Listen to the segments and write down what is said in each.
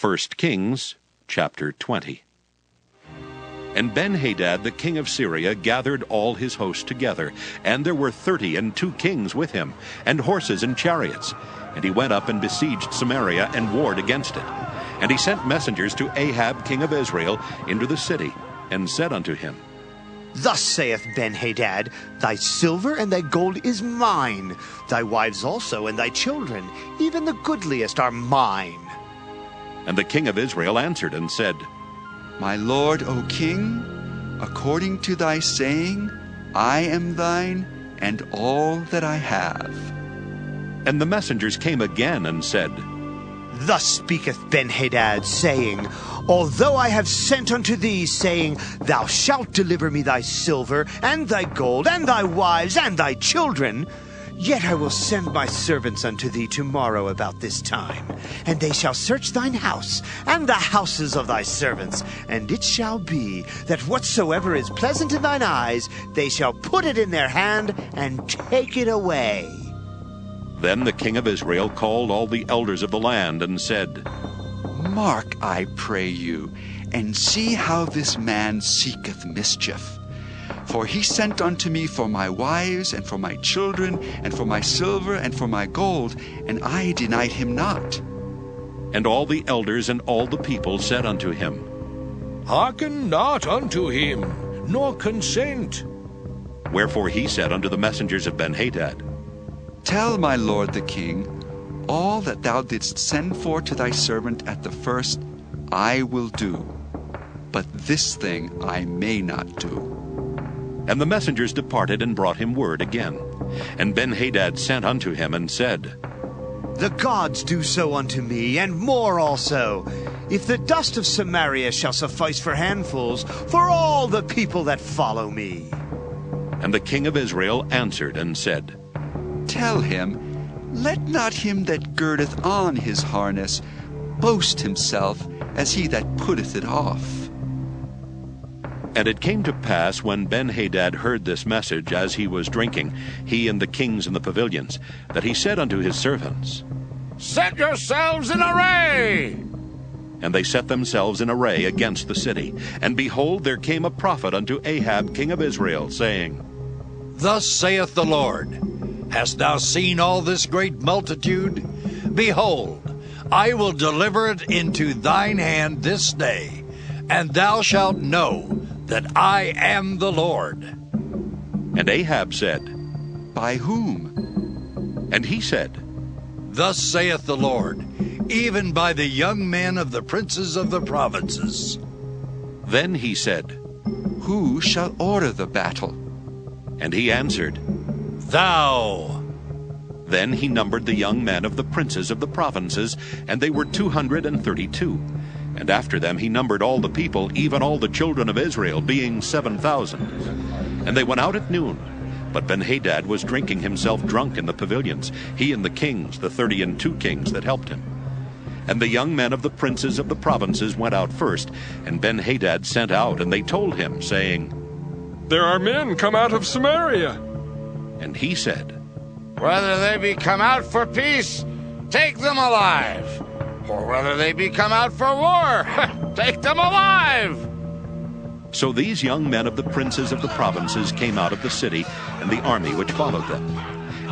1 Kings chapter 20. And Benhadad the king of Syria gathered all his host together, and there were 32 kings with him, and horses and chariots. And he went up and besieged Samaria and warred against it. And he sent messengers to Ahab king of Israel into the city, and said unto him, Thus saith Benhadad, Thy silver and thy gold is mine, thy wives also and thy children, even the goodliest are mine. And the king of Israel answered and said, My lord, O king, according to thy saying, I am thine, and all that I have. And the messengers came again and said, Thus speaketh Benhadad, saying, Although I have sent unto thee, saying, Thou shalt deliver me thy silver, and thy gold, and thy wives, and thy children, yet I will send my servants unto thee tomorrow about this time, and they shall search thine house, and the houses of thy servants. And it shall be, that whatsoever is pleasant in thine eyes, they shall put it in their hand, and take it away. Then the king of Israel called all the elders of the land, and said, Mark, I pray you, and see how this man seeketh mischief. For he sent unto me for my wives, and for my children, and for my silver, and for my gold, and I denied him not. And all the elders and all the people said unto him, Hearken not unto him, nor consent. Wherefore he said unto the messengers of Benhadad, Tell my lord the king, all that thou didst send for to thy servant at the first, I will do. But this thing I may not do. And the messengers departed and brought him word again. And Benhadad sent unto him and said, The gods do so unto me, and more also, if the dust of Samaria shall suffice for handfuls, for all the people that follow me. And the king of Israel answered and said, Tell him, let not him that girdeth on his harness boast himself as he that putteth it off. And it came to pass, when Benhadad heard this message as he was drinking, he and the kings in the pavilions, that he said unto his servants, Set yourselves in array! And they set themselves in array against the city. And behold, there came a prophet unto Ahab king of Israel, saying, Thus saith the Lord, Hast thou seen all this great multitude? Behold, I will deliver it into thine hand this day, and thou shalt know that I am the Lord. And Ahab said, By whom? And he said, Thus saith the Lord, even by the young men of the princes of the provinces. Then he said, Who shall order the battle? And he answered, Thou. Then he numbered the young men of the princes of the provinces, and they were 232. And after them he numbered all the people, even all the children of Israel, being 7,000. And they went out at noon. But Benhadad was drinking himself drunk in the pavilions, he and the kings, the 32 kings that helped him. And the young men of the princes of the provinces went out first, and Benhadad sent out, and they told him, saying, There are men come out of Samaria. And he said, Whether they be come out for peace, take them alive. Or whether they be come out for war, take them alive. So these young men of the princes of the provinces came out of the city, and the army which followed them.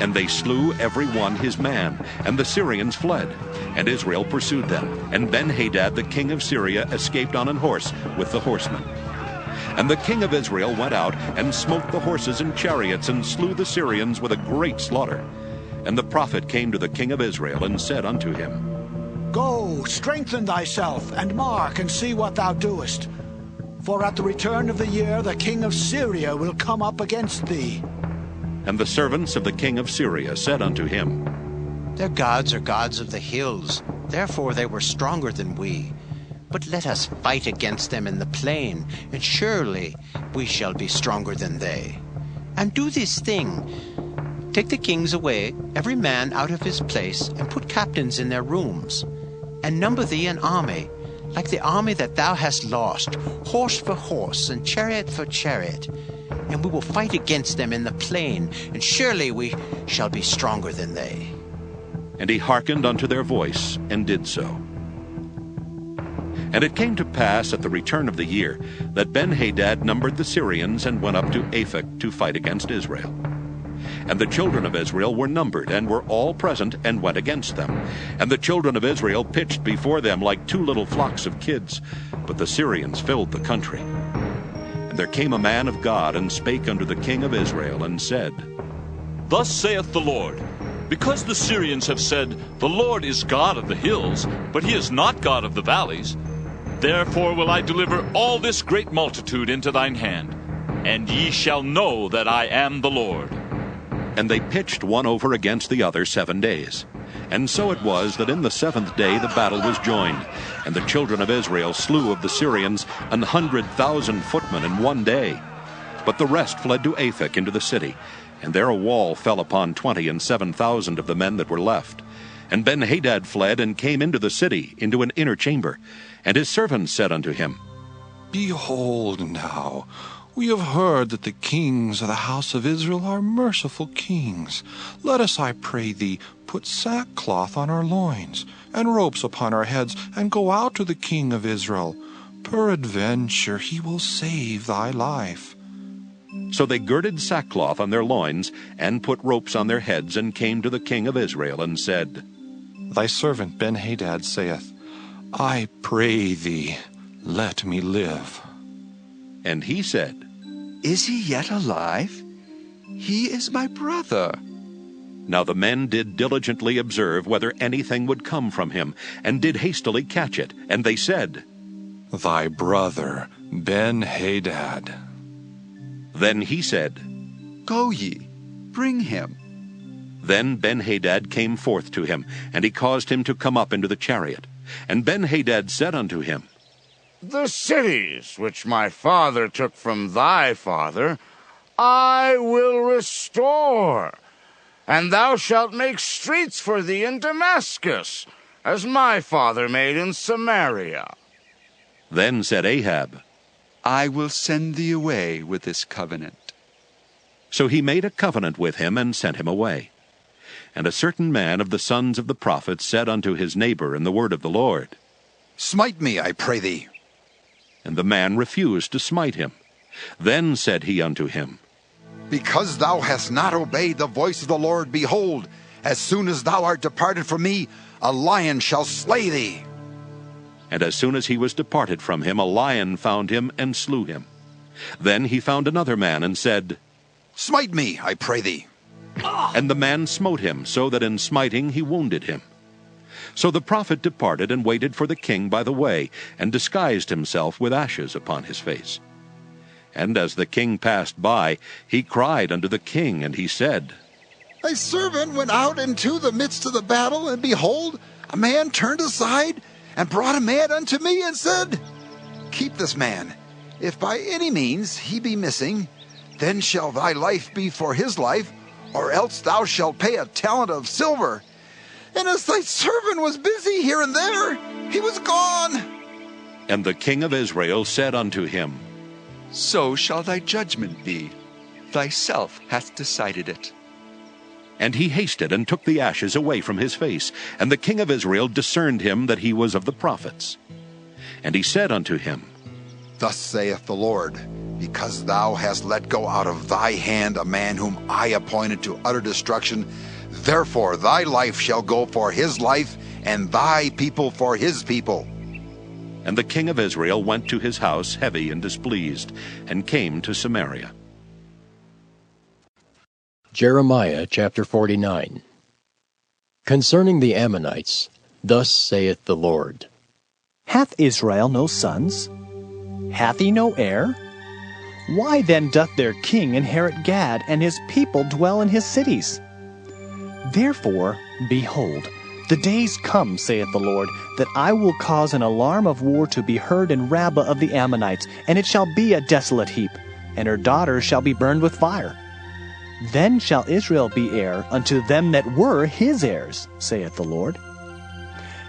And they slew every one his man, and the Syrians fled. And Israel pursued them. And Benhadad the king of Syria escaped on an horse with the horsemen. And the king of Israel went out, and smote the horses and chariots, and slew the Syrians with a great slaughter. And the prophet came to the king of Israel, and said unto him, Go, strengthen thyself, and mark, and see what thou doest. For at the return of the year the king of Syria will come up against thee. And the servants of the king of Syria said unto him, Their gods are gods of the hills, therefore they were stronger than we. But let us fight against them in the plain, and surely we shall be stronger than they. And do this thing. Take the kings away, every man out of his place, and put captains in their rooms. And number thee an army, like the army that thou hast lost, horse for horse, and chariot for chariot. And we will fight against them in the plain, and surely we shall be stronger than they. And he hearkened unto their voice, and did so. And it came to pass at the return of the year that Ben-Hadad numbered the Syrians and went up to Aphek to fight against Israel. And the children of Israel were numbered, and were all present, and went against them. And the children of Israel pitched before them like two little flocks of kids, but the Syrians filled the country. And there came a man of God, and spake unto the king of Israel, and said, Thus saith the Lord, because the Syrians have said, The Lord is God of the hills, but he is not God of the valleys, therefore will I deliver all this great multitude into thine hand, and ye shall know that I am the Lord. And they pitched one over against the other 7 days. And so it was that in the 7th day the battle was joined, and the children of Israel slew of the Syrians 100,000 footmen in 1 day. But the rest fled to Aphek into the city, and there a wall fell upon 27,000 of the men that were left. And Ben-Hadad fled and came into the city, into an inner chamber. And his servants said unto him, Behold now, we have heard that the kings of the house of Israel are merciful kings. Let us, I pray thee, put sackcloth on our loins, and ropes upon our heads, and go out to the king of Israel. Peradventure he will save thy life. So they girded sackcloth on their loins, and put ropes on their heads, and came to the king of Israel, and said, Thy servant Ben-Hadad saith, I pray thee, let me live. And he said, Is he yet alive? He is my brother. Now the men did diligently observe whether anything would come from him, and did hastily catch it. And they said, Thy brother Ben-Hadad. Then he said, Go ye, bring him. Then Ben-Hadad came forth to him, and he caused him to come up into the chariot. And Ben-Hadad said unto him, The cities which my father took from thy father, I will restore, and thou shalt make streets for thee in Damascus, as my father made in Samaria. Then said Ahab, I will send thee away with this covenant. So he made a covenant with him, and sent him away. And a certain man of the sons of the prophets said unto his neighbor in the word of the Lord, Smite me, I pray thee. And the man refused to smite him. Then said he unto him, Because thou hast not obeyed the voice of the Lord, behold, as soon as thou art departed from me, a lion shall slay thee. And as soon as he was departed from him, a lion found him, and slew him. Then he found another man, and said, Smite me, I pray thee. And the man smote him, so that in smiting he wounded him. So the prophet departed, and waited for the king by the way, and disguised himself with ashes upon his face. And as the king passed by, he cried unto the king, and he said, Thy servant went out into the midst of the battle, and behold, a man turned aside, and brought a man unto me, and said, Keep this man. If by any means he be missing, then shall thy life be for his life, or else thou shalt pay a talent of silver. And as thy servant was busy here and there, he was gone. And the king of Israel said unto him, So shall thy judgment be. Thyself hast decided it. And he hasted, and took the ashes away from his face. And the king of Israel discerned him that he was of the prophets. And he said unto him, Thus saith the Lord, because thou hast let go out of thy hand a man whom I appointed to utter destruction, therefore thy life shall go for his life, and thy people for his people. And the king of Israel went to his house heavy and displeased, and came to Samaria. Jeremiah chapter 49. Concerning the Ammonites, thus saith the Lord, Hath Israel no sons? Hath he no heir? Why then doth their king inherit Gad, and his people dwell in his cities? Therefore, behold, the days come, saith the Lord, that I will cause an alarm of war to be heard in Rabbah of the Ammonites, and it shall be a desolate heap, and her daughters shall be burned with fire. Then shall Israel be heir unto them that were his heirs, saith the Lord.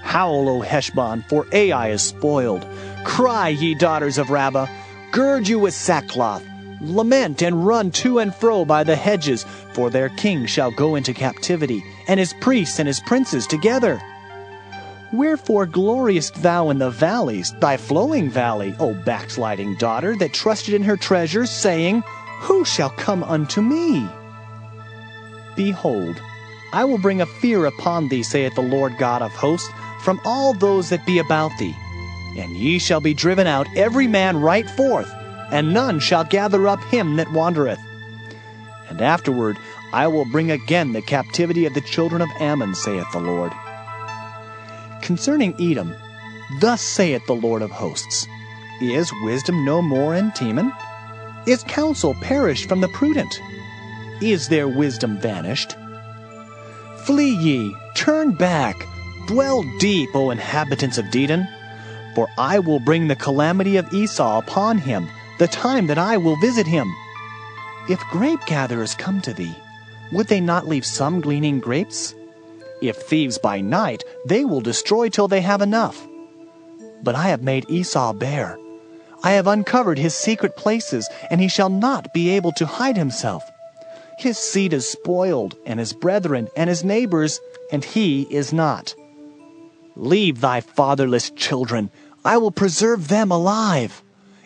Howl, O Heshbon, for Ai is spoiled. Cry, ye daughters of Rabbah, gird you with sackcloth. Lament and run to and fro by the hedges, for their king shall go into captivity, and his priests and his princes together. Wherefore gloriest thou in the valleys, thy flowing valley, O backsliding daughter, that trusted in her treasures, saying, Who shall come unto me? Behold, I will bring a fear upon thee, saith the Lord God of hosts, from all those that be about thee. And ye shall be driven out every man right forth, and none shall gather up him that wandereth. And afterward I will bring again the captivity of the children of Ammon, saith the Lord. Concerning Edom, thus saith the Lord of hosts, Is wisdom no more in Teman? Is counsel perished from the prudent? Is their wisdom vanished? Flee ye, turn back, dwell deep, O inhabitants of Dedan, for I will bring the calamity of Esau upon him, the time that I will visit him. If grape-gatherers come to thee, would they not leave some gleaning grapes? If thieves by night, they will destroy till they have enough. But I have made Esau bare. I have uncovered his secret places, and he shall not be able to hide himself. His seed is spoiled, and his brethren, and his neighbors, and he is not. Leave thy fatherless children, I will preserve them alive,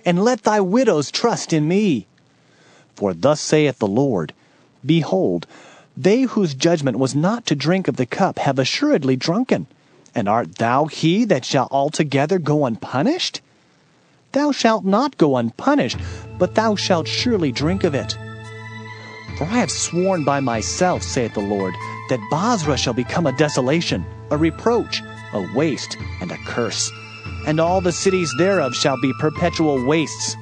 and let thy widows trust in me. For thus saith the Lord, Behold, they whose judgment was not to drink of the cup have assuredly drunken. And art thou he that shall altogether go unpunished? Thou shalt not go unpunished, but thou shalt surely drink of it. For I have sworn by myself, saith the Lord, that Bozrah shall become a desolation, a reproach, a waste, and a curse, and all the cities thereof shall be perpetual wastes.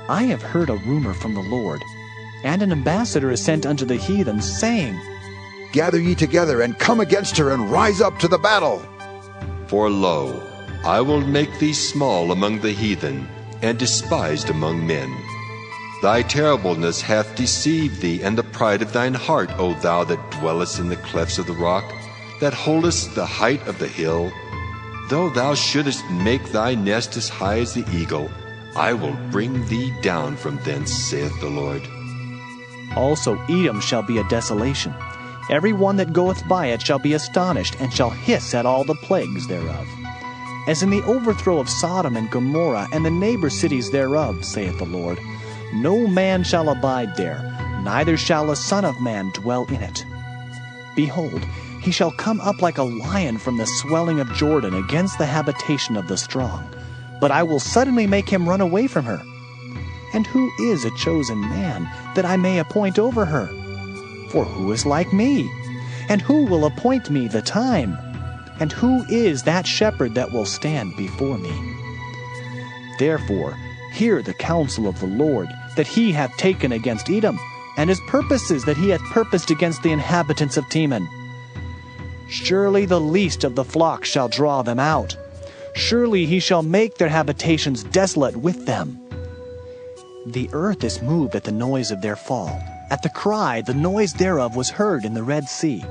I have heard a rumor from the Lord, and an ambassador is sent unto the heathen, saying, Gather ye together, and come against her, and rise up to the battle. For lo, I will make thee small among the heathen, and despised among men. Thy terribleness hath deceived thee, and the pride of thine heart, O thou that dwellest in the clefts of the rock, that holdest the height of the hill. Though thou shouldest make thy nest as high as the eagle, I will bring thee down from thence, saith the Lord. Also Edom shall be a desolation. Every one that goeth by it shall be astonished, and shall hiss at all the plagues thereof. As in the overthrow of Sodom and Gomorrah, and the neighbor cities thereof, saith the Lord, no man shall abide there, neither shall a son of man dwell in it. Behold, he shall come up like a lion from the swelling of Jordan against the habitation of the strong. But I will suddenly make him run away from her. And who is a chosen man, that I may appoint over her? For who is like me? And who will appoint me the time? And who is that shepherd that will stand before me? Therefore, hear the counsel of the Lord, that he hath taken against Edom, and his purposes that he hath purposed against the inhabitants of Teman. Surely the least of the flock shall draw them out. Surely he shall make their habitations desolate with them. The earth is moved at the noise of their fall. At the cry, the noise thereof was heard in the Red Sea.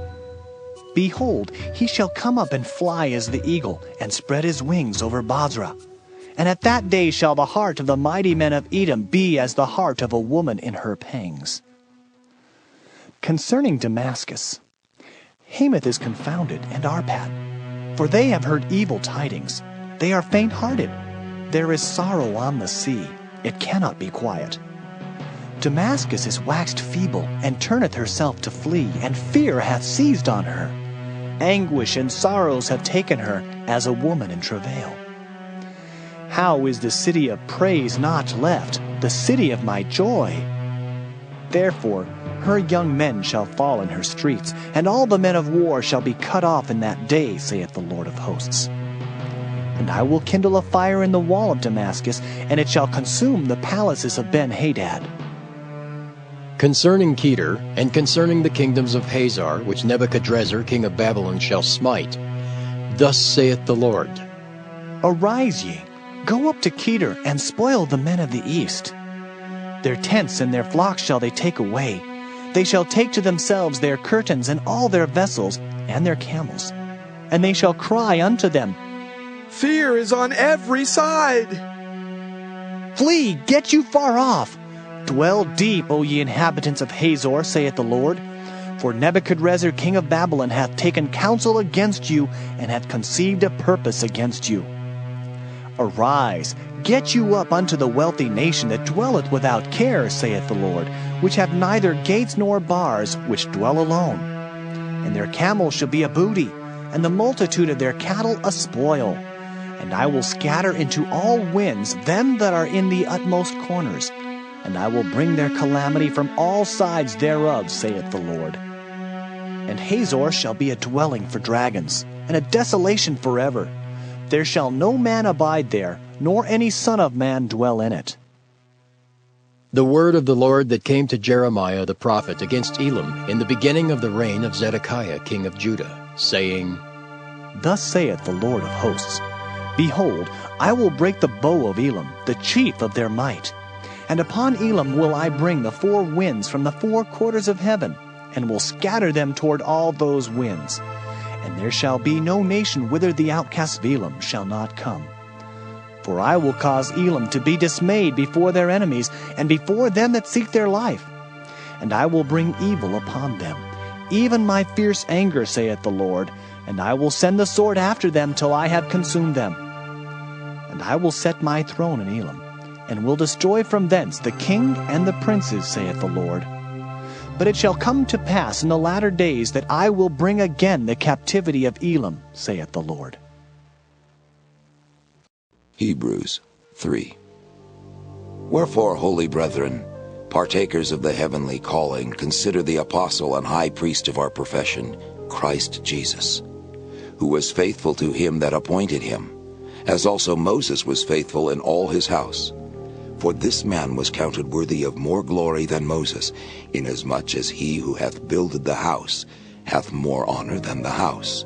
Behold, he shall come up and fly as the eagle, and spread his wings over Bozrah. And at that day shall the heart of the mighty men of Edom be as the heart of a woman in her pangs. Concerning Damascus, Hamath is confounded, and Arpad, for they have heard evil tidings. They are faint-hearted. There is sorrow on the sea. It cannot be quiet. Damascus is waxed feeble, and turneth herself to flee, and fear hath seized on her. Anguish and sorrows have taken her, as a woman in travail. How is the city of praise not left, the city of my joy? Therefore her young men shall fall in her streets, and all the men of war shall be cut off in that day, saith the Lord of hosts. And I will kindle a fire in the wall of Damascus, and it shall consume the palaces of Ben-Hadad. Concerning Kedar, and concerning the kingdoms of Hazar, which Nebuchadrezzar king of Babylon shall smite, thus saith the Lord, Arise ye, go up to Kedar, and spoil the men of the east. Their tents and their flocks shall they take away. They shall take to themselves their curtains and all their vessels and their camels. And they shall cry unto them, Fear is on every side. Flee, get you far off. Dwell deep, O ye inhabitants of Hazor, saith the Lord. For Nebuchadrezzar king of Babylon hath taken counsel against you, and hath conceived a purpose against you. Arise, get you up unto the wealthy nation that dwelleth without care, saith the Lord, which have neither gates nor bars, which dwell alone. And their camels shall be a booty, and the multitude of their cattle a spoil. And I will scatter into all winds them that are in the utmost corners, and I will bring their calamity from all sides thereof, saith the Lord. And Hazor shall be a dwelling for dragons, and a desolation forever. There shall no man abide there, nor any son of man dwell in it. The word of the Lord that came to Jeremiah the prophet against Elam in the beginning of the reign of Zedekiah king of Judah, saying, Thus saith the Lord of hosts, Behold, I will break the bow of Elam, the chief of their might. And upon Elam will I bring the four winds from the four quarters of heaven, and will scatter them toward all those winds. And there shall be no nation whither the outcasts of Elam shall not come. For I will cause Elam to be dismayed before their enemies, and before them that seek their life. And I will bring evil upon them, even my fierce anger, saith the Lord, and I will send the sword after them till I have consumed them. And I will set my throne in Elam, and will destroy from thence the king and the princes, saith the Lord. But it shall come to pass in the latter days that I will bring again the captivity of Elam, saith the Lord. Hebrews 3. Wherefore, holy brethren, partakers of the heavenly calling, consider the apostle and high priest of our profession, Christ Jesus, who was faithful to him that appointed him, as also Moses was faithful in all his house. For this man was counted worthy of more glory than Moses, inasmuch as he who hath builded the house hath more honor than the house.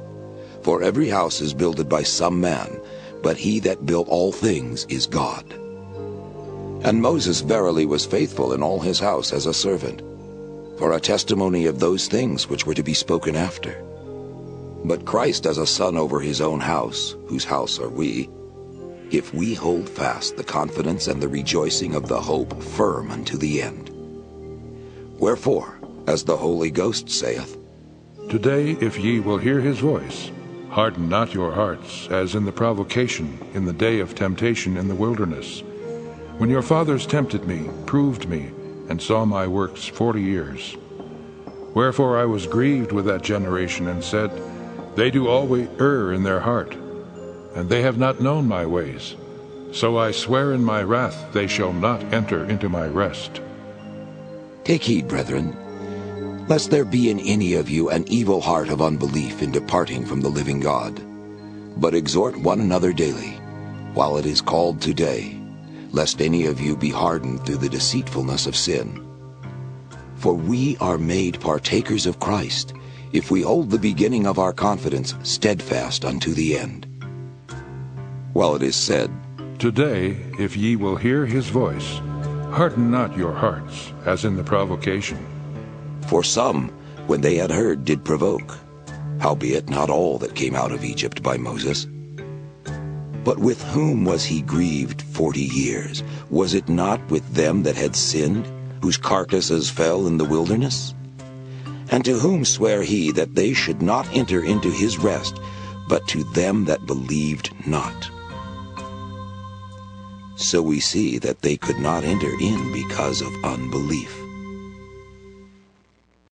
For every house is builded by some man, but he that built all things is God. And Moses verily was faithful in all his house as a servant, for a testimony of those things which were to be spoken after. But Christ as a son over his own house, whose house are we, if we hold fast the confidence and the rejoicing of the hope firm unto the end. Wherefore, as the Holy Ghost saith, Today, if ye will hear his voice, harden not your hearts, as in the provocation, in the day of temptation in the wilderness, when your fathers tempted me, proved me, and saw my works 40 years. Wherefore I was grieved with that generation, and said, They do always err in their heart, and they have not known my ways. So I swear in my wrath, they shall not enter into my rest. Take heed, brethren, lest there be in any of you an evil heart of unbelief in departing from the living God. But exhort one another daily, while it is called today, lest any of you be hardened through the deceitfulness of sin. For we are made partakers of Christ, if we hold the beginning of our confidence steadfast unto the end. While it is said, Today, if ye will hear his voice, harden not your hearts, as in the provocation. For some, when they had heard, did provoke, howbeit not all that came out of Egypt by Moses. But with whom was he grieved 40 years? Was it not with them that had sinned, whose carcasses fell in the wilderness? And to whom sware he that they should not enter into his rest, but to them that believed not? So we see that they could not enter in because of unbelief.